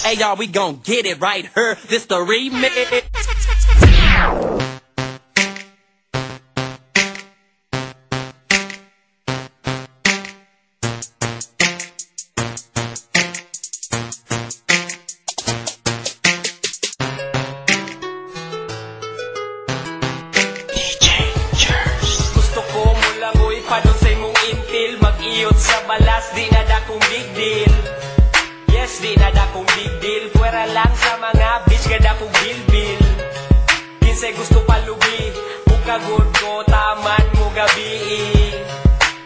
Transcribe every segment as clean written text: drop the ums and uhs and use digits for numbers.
Hey y'all, we gon' get it right here. This the remix. Gusto ko mo langoy padusay mong intil. Mag-iyot sa balas, di na dakong big deal. Yes, di na dakong big deal. Pwera lang sa mga bitch, gada kong bilbil. Kinsay gusto palubi, bukagod ko, taman mo gabi.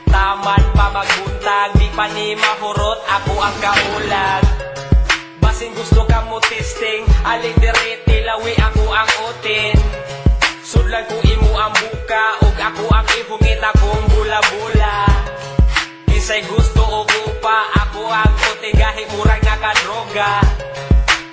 Taman pa magbuntag, di pa ni mahurot, ako ang kaulag. Basin gusto ka mo testing, aling direte, lawi ako ang otin. Sudlan ko imo ang buka, ug ako ang ihungit akong bula-bula. Kinsay gusto o upa, ako ang otin, gahi murag nakadroga.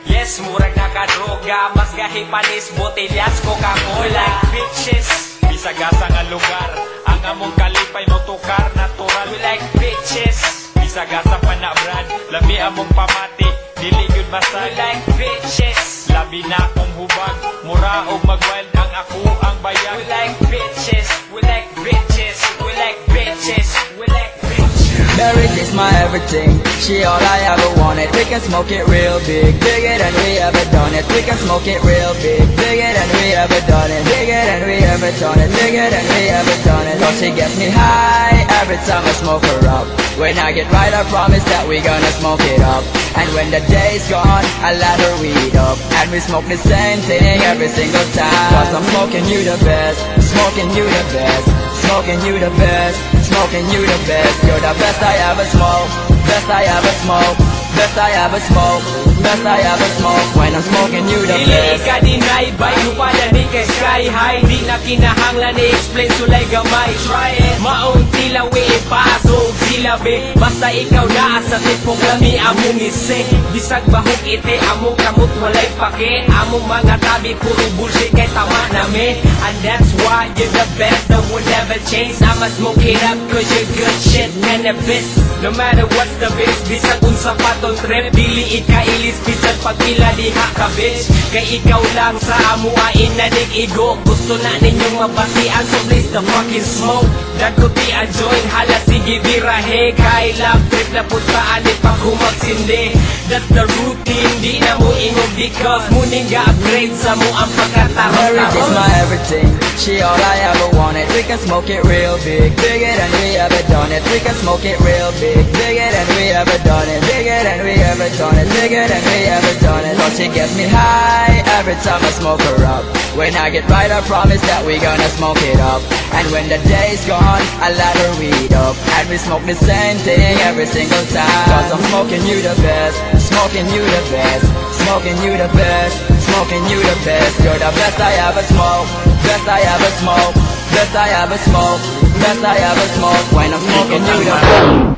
Yes, murag nakadroga, mas gahi panis, botellas, Coca-Cola. Bitches, Bisagasa nga lugar, ang among kalipay mo tukar natural. we like bitches. Bisagasa pa na brad, labi among pamati, dili gyud We basag. like bitches. Labi na akong hubag, mura og magwild ang ako ang We bayag. like bitches. We like bitches. We like bitches. We like bitches. Marriage is my everything, she all I ever wanted. We can smoke it real big, bigger than we ever done it. We can smoke it real big, bigger than we ever done it. Bigger than we ever done it, bigger than we ever done it. Oh, she gets me high every time I smoke her up. When I get right, I promise that we gonna smoke it up. And when the day's gone, I light her weed up. And we smoke the same thing every single time. Cause I'm smoking you the best, smoking you the best, smoking you the best, smoking you the best. You're the best I ever smoke, best I ever smoke, best I ever smoke, best I ever smoke. When I'm smoking you the Dili best. ka dinay, bay pala di kay sky high. Di na kinahanglan i-explain sulay gamay. Try it, maong tilawi ipasok sila be. Basta ikaw na sa tipong lami among isi. Bisag bahog ite among kamot walay pake. Among mga tabi puro bullshit kay tama nami. And that's why you're the best, that will never change. I'ma smoke it up cause you're good shit cannabis. No matter what's the best, bisag unsa pa tong trip. Dili ikailis bisag pagpila diha ka bitch. Kay ikaw lang sa amuain na igo. Gusto na ninyong mabatian, so please the fucking smoke. Dagkuti a joint, hala sige birahe. Kay love trip na putaan di pa kumagsindi. That's the routine, di na mo ingog because muning ga-upgrade sa mo ang Marriage is pagkataron. my everything, she all I ever wanted. We can smoke it real big, bigger than we ever done it. We can smoke it real big, bigger than we ever done it. Bigger than we ever done it, bigger than we ever done it. Oh, she gets me high every time I smoke her up. When I get right, I promise that we gonna smoke it up. And when the day's gone, I light her weed up. And we smoke the same thing every single time. Cause I'm smoking you the best, smoking you the best, smoking you the best, smoking you the best. You're the best I ever smoke, best I ever smoke, best I ever smoke, best I ever smoke. When I'm smoking you the best.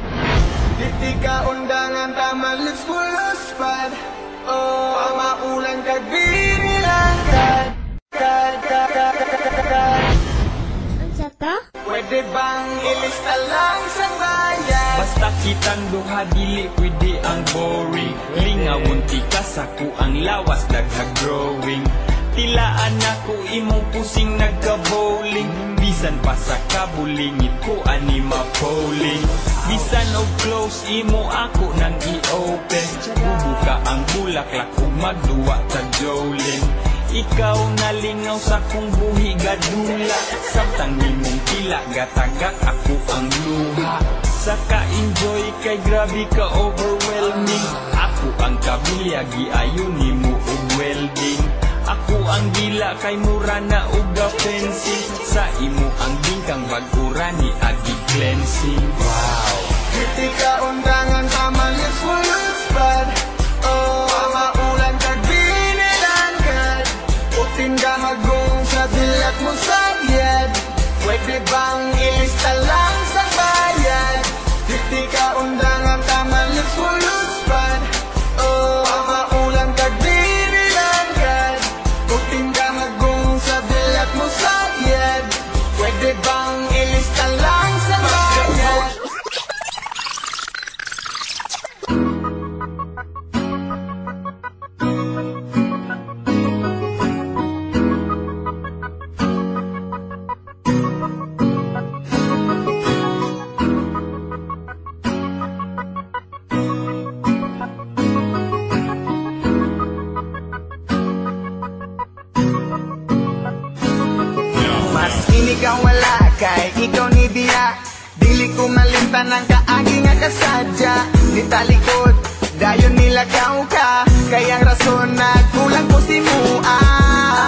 Di ka undangan taman lips mo luspad. Oh, ang maulan kagbinilang Unsa ta? Pwede bang ilista lang sa bayan? Basta kitang duha dili pwede ang boring. Lingawon ti ka sa ang lawas nagha-growing. Tilaan ako imong pusing nagka-bowling. Bisan pa sa kabulingit ko ani ma-polling. Bisan og close imo ako nang i-open. Bubuka ang bulaklak ug magduwa sa Jolin. Ikaw nalingaw sa kong buhi gadula. Samtang nimong tila gatagak ako ang luha. Saka enjoy kay grabe ka overwhelming. Ako ang kabilyagi ayon nimo og welding. Ako ang gila kay mura na og offensive. Sa imo ang bingkang bagura ni agi cleansing. Wow. Di ka undangan taman lips mo luspad. Oh, ang maulan kagbinilang Putin ka magong sa dilat mo sa biyad. Pwede bang ilista lang sa bayan? Di ka undangan taman lips mo luspad. Oh, ang maulan kagbinilang Putin ka magong sa dilat mo sa biyad. Pwede bang ilista lang sa bayan? wala kay ikaw ni diya. Dili ko malimtan ang kaagi nga kasadya. Di talikod, dayon nilagaw ka. Kayang rason na kulang ko si mua.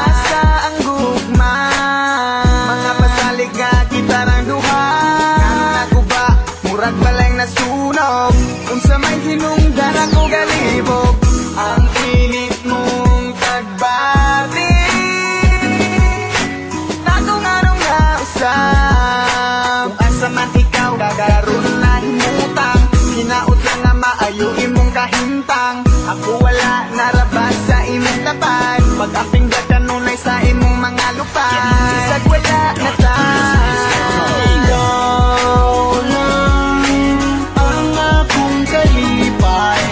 Asa ang gugma, mga pasalig nga kita rang duha. Kanon ako ba, murag balay na sunog. Kung sa may hinungdan ako galibog. Ang init mong tagbati, natong anong nausap. Kung asa man ikaw, gagaroon na himutang. Hinaot lang nga maayo imong kahintang. Ako wala narabas sa imong tapat. Pag-aping gaganunay sa imong mga lupa. Isag wala na ta. Ikaw lang ang akong kalipay.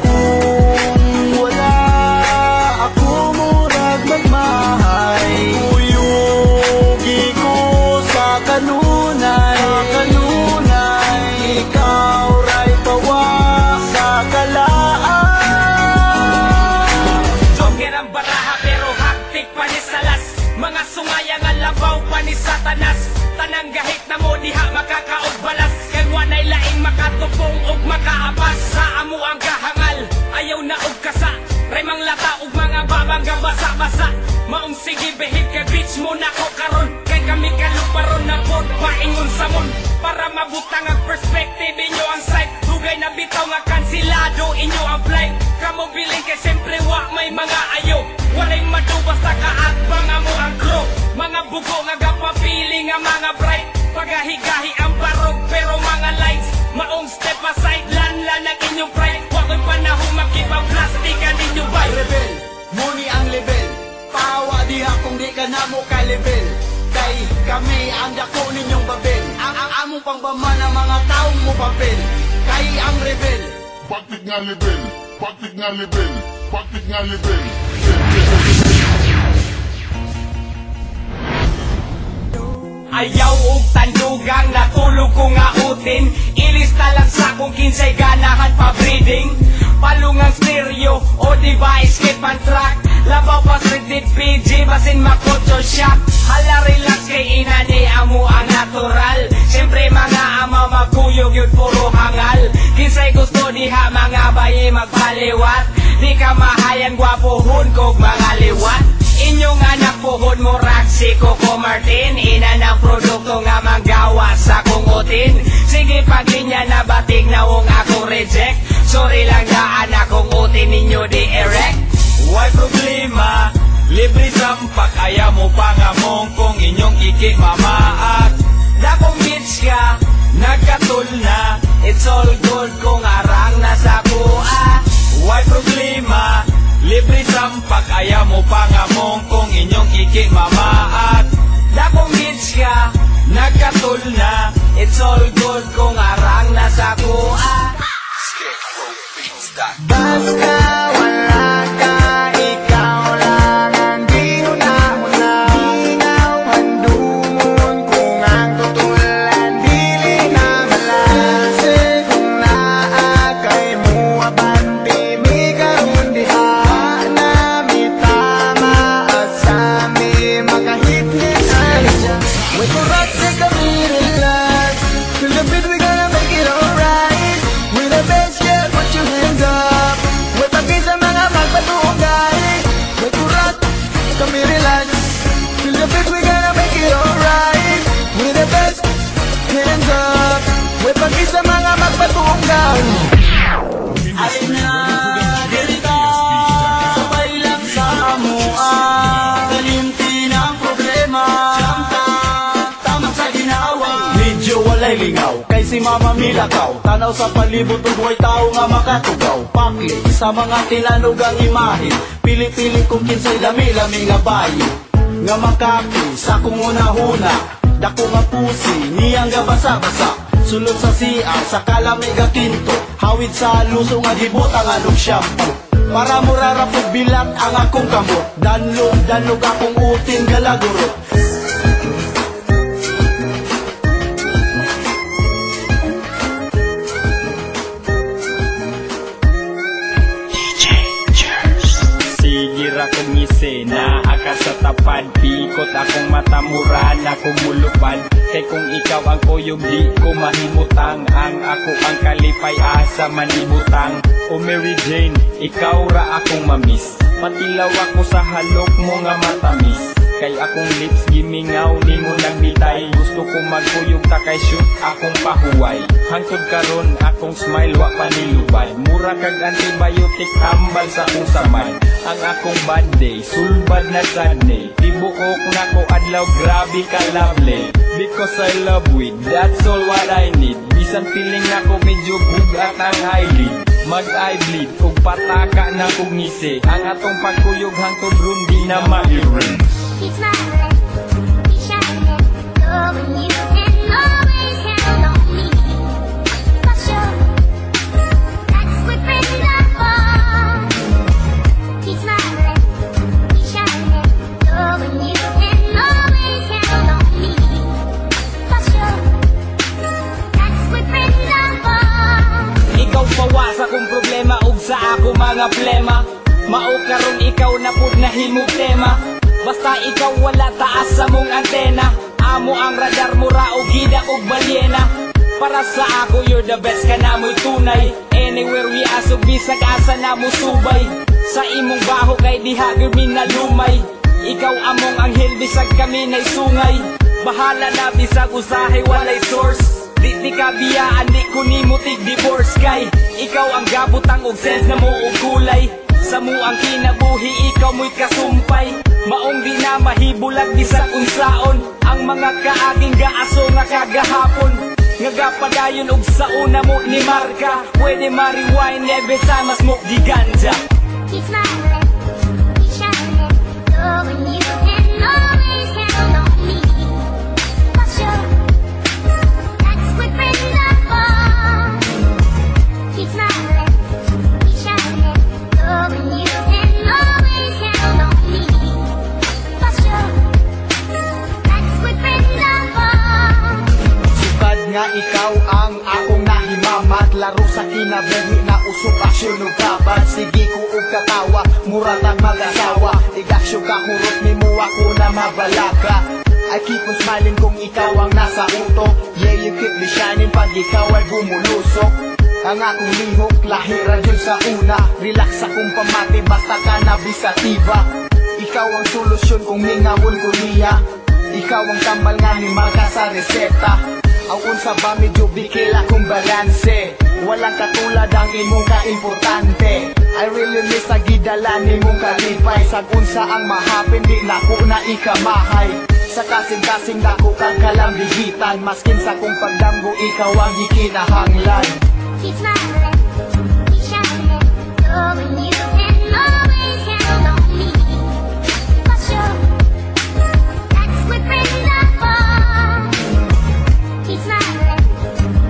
Kung wala ako murag magmahay. Uyugi ko sa kanunay. Ikaw ray pawa sa kalaan. Joker ang baraha pero haktik pa ni salas. Mga sungayang alabaw pa ni satanas. Tanang gahit na mo diha makakaog balas. Kay wanay laing makatupong ug makaapas. Sa amo ang kahangal, ayaw na og kasa. Remang lata ug mga babang basa-basa. Maong sige behid kay bitch mo na ko karon. Kay kami kaluparon na pod paingon sa mon. Para mabutang ang perspective inyo ang sight. Dugay na bitaw nga kansilado inyo ang flight. Kamo biling kay siyempre wa may mga ayo. Walay madubas na kaatbang amo ang crew. Mga bugo nga gapapili nga mga bright. Pagahigahi ang barog pero mga lights. Maong step aside lanlan ang inyong pride. Wako'y panahon makipag-plastikan ninyo bay. Rebel, muni ang level. Pawa diha kung di ka na mo ka-level. Kay kami ang dako ninyong babel. Ang among pangbama ng mga taong mo papel. Kay ang rebel. Bakit nga level? Bakit nga level? Bakit nga level? Ayaw og tandugang natulog ko nga utin. Ilista lang sa kung kinsay ganahan pa breeding. Palungang stereo o device skip ang track. Labaw pa restricted PG basin makotso shock. Hala relax kay inani amo ang natural. Siyempre mga ama magkuyog yun puro hangal. Kinsay gusto diha mga bayi magpaliwat. Di ka mahayan gwapohon kog mga liwat. Inyong anak puhon mo si Coco Martin. Ina ng produkto nga manggawa sa kungutin. Sige paglinya na batig na wong ako reject. Sorry lang daan akong utin ninyo di erect. Why problema? Libre sampak, ayaw mo pangamong kung inyong ikimamaat. Dakong bitch ka, Nagkatul na, it's all good kung arang nasa kuha. Why problema? Libre sampak, ayaw mo pangamong kung inyong ikimamaat. dakong bitch ka, Nagkatul na, it's all good kung arang nasa kuha. Basta wala ka, ikaw lang ang gihuna-huna. Minaw handumon kung ang tutulan dili na malase. Kung naakay mo abante, mi karon diha na mi tama at sa mi makahit-hit ay dyan. Wait for us, take a minute, relax. Till the beat we gonna make it alright. With the best, yeah, put your hands up. With the beat sa mga magpatugay. Wait for us, kami relax. Till the beat we gonna make it alright. With the best, hands up. With the beat sa mga magpatugay. Ay na, dirita, sabay lang sa amuha. Kalimti ng problema. Tamang sa ginawa. Medyo walay lingaw, kay si Mama Milakaw. Tanaw sa palibot ug way tao nga makatugaw. Pakli sa mga tilanog ang imahe. Pili-pili kung kinsay lami-lami nga bayi. Nga makaki sa kung una-huna. Dako nga pusi, niyang nga basa-basa. Sulod sa siya, sa kalamig nga kinto. Hawid sa luso nga gibutang anong shampoo. Para murarapog bilat ang akong kamot. Danlog akong utin galaguro. Sige ra kong isena, aka sa tapad. Pikot akong mata, mura na kumulupan. Kay kung ikaw ang kuyog, di ko mahimutang. Ang ako ang kalipay, asa manibutang. O Mary Jane, ikaw ra akong mamiss. Patilaw ako sa halok mo nga matamis. Kay akong lips gimingaw, ni mo nagbitay. Gusto ko magkuyog ta kay shoot akong pahuway. Hangtod karon akong smile wa panilubad. Mura kag antibiotic tambal sa akong samay. Ang akong bad day, sulbad na Sunday. Tibuok na ko adlaw, grabe ka lovely. Because I love weed, that's all what I need. Bisan feeling na ko medyo bugat ang eyelid. Mag-eye bleed, kung pataka na kong ngisi. Ang atong pagkuyog hangtod ron di na ma-erase. Keep smiling, keep shining, loving you and always count on me. For sure, that's what brings us on. Keep smiling, keep shining, loving you and always count on me. For sure, that's what brings us on. Ikaw pawa sa kong problema ug sa ako mga plema. Mao karon ikaw na pud nahimong tema. Basta ikaw wala taas sa mong antena. Amo ang radar mo ra o gida og balyena. Para sa ako you're the best ka na mo'y tunay. Anywhere we asog bisag asa na mo subay. Sa imong baho kay diha gyud mi nalumay. Ikaw among anghel bisag kami nay sungay. Bahala na bisag usahay walay source. Di ka biyaan di ko nimo tig divorce kay ikaw ang gabutang og sense na mo og kulay. Sa mo ang kinabuhi ikaw mo'y kasumpay. Maong di na mahibulag bisag unsaon. Ang mga kaaging gaaso nga kagahapon. Nga gapadayon og sa una mo ni marka. Pwede ma-rewind every time I smoke di ganja. Keep smiling, keep shining, loving you and always count on me. For sure, that's what brings us on. Keep smiling, keep shining, loving you and always count on me. For sure, that's what brings us on. Sukad nga ikaw ang akong nahimamat. Laro sa kinabuhi na usok aksyon ug kabat. Sige ko og katawa, mura tang mag-asawa. Igaksyon ka hurot ni mo ako na mabalaka. I keep on smiling kung ikaw ang nasa utok. Yeah, you keep me shining pag ikaw ay bumulusok. Ang akong lihok, lahira dyan sa una. Relax akong pamati, basta ka na bisatiba. Ikaw ang solusyon kung mingawon ko niya. Ikaw ang tambal nga ni Marka sa reseta. Aun sa ba medyo bikil akong balanse. Walang katulad ang imong ka-importante. I really miss ang gidala ni mong kalipay. Sagunsa ang mahapin, di na ko na ikamahay. Sa kasing-kasing dako kang kalambigitan. Maskin sa kong pagdamgo, ikaw ang ikinahanglan. Keep smiling, keep shining, loving you and always count on me. For sure, that's what brings us on. Keep smiling,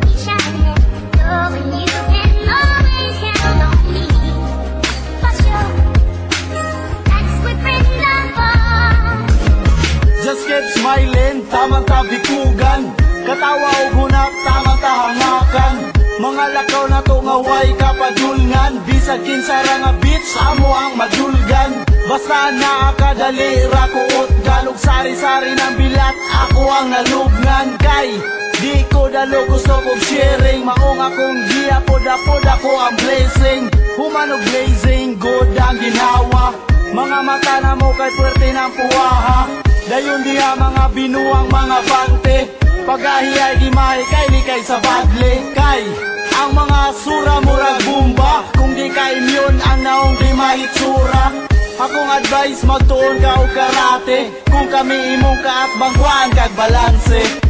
keep shining, loving you and always count on me. For sure, that's what brings us on. Just keep smiling, tamang kabikugan. Katawa o hunap, tamang tahangakan. Mga lakaw na to nga way kapadulngan. Bisag kinsara nga beats, amo ang madulgan. Basta naakadali ra kuot galog sari-sari ng bilat, ako ang nalugnan. Kay di ko dalo gusto kong sharing. Maong akong giya, poda-poda ko ang blessing. Humanog blazing, good ang ginawa. Mga mata na mo kay puwerte ng puwaha. Dayon diha mga binuang mga bante. Pagahiyay gimahi kay ni kay sa badle. Kay ang mga sura murag bumba. Kung di ka immune ang naong di mahitsura. Akong advice magtuon ka o karate. Kung kami imong kaat bangkuan kag balanse.